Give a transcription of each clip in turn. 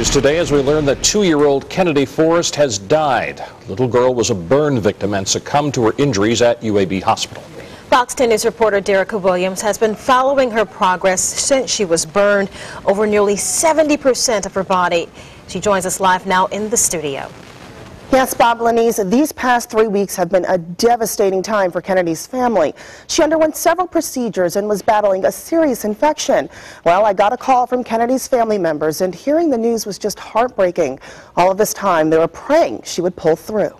Today, as we learn that 2-year-old Kennedy Forrest has died. The little girl was a burn victim and succumbed to her injuries at UAB Hospital. Fox 10 News reporter Derica Williams has been following her progress since she was burned over nearly 70% of her body. She joins us live now in the studio. Yes, Bob Lenise, these past 3 weeks have been a devastating time for Kennedy's family. She underwent several procedures and was battling a serious infection. Well, I got a call from Kennedy's family members, and hearing the news was just heartbreaking. All of this time, they were praying she would pull through.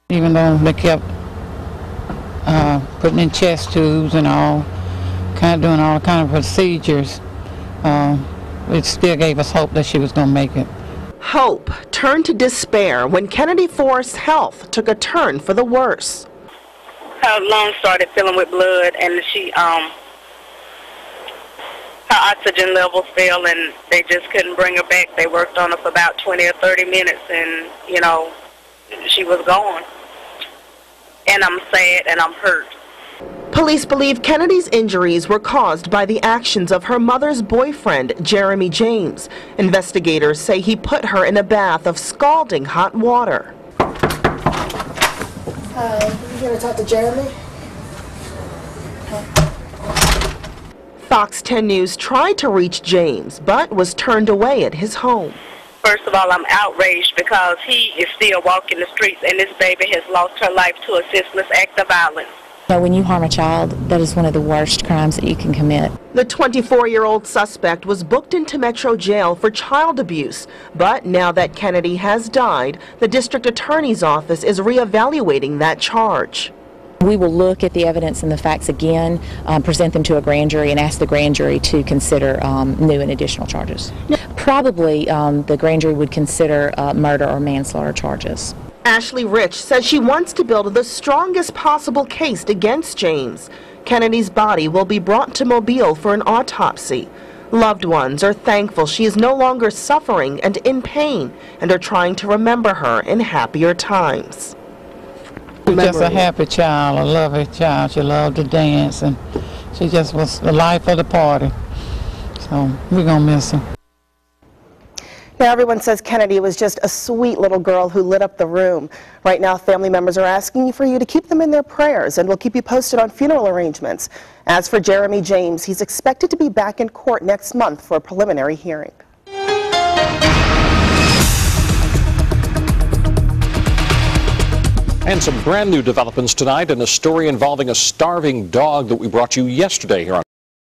Even though they kept putting in chest tubes and all, doing all kind of procedures, it still gave us hope that she was going to make it. Hope turned to despair when Kennedy Forrest's health took a turn for the worse. Her lungs started filling with blood, and her oxygen levels fell, and they just couldn't bring her back. They worked on her for about 20 or 30 minutes, and, you know, she was gone. And I'm sad and I'm hurt. Police believe Kennedy's injuries were caused by the actions of her mother's boyfriend, Jeremy James. Investigators say he put her in a bath of scalding hot water. Hi, you here to talk to Jeremy? Fox 10 News tried to reach James, but was turned away at his home. First of all, I'm outraged because he is still walking the streets, and this baby has lost her life to a senseless act of violence. When you harm a child, that is one of the worst crimes that you can commit. The 24-year-old suspect was booked into Metro Jail for child abuse. But now that Kennedy has died, the district attorney's office is reevaluating that charge. We will look at the evidence and the facts again, present them to a grand jury, and ask the grand jury to consider new and additional charges. Probably the grand jury would consider murder or manslaughter charges. Ashley Rich says she wants to build the strongest possible case against James. Kennedy's body will be brought to Mobile for an autopsy. Loved ones are thankful she is no longer suffering and in pain, and are trying to remember her in happier times. She was just a happy child, a lovely child. She loved to dance, and she just was the life of the party. So we're going to miss her. Now, everyone says Kennedy was just a sweet little girl who lit up the room. Right now, family members are asking for you to keep them in their prayers, and we'll keep you posted on funeral arrangements. As for Jeremy James, he's expected to be back in court next month for a preliminary hearing. And some brand new developments tonight in a story involving a starving dog that we brought you yesterday here on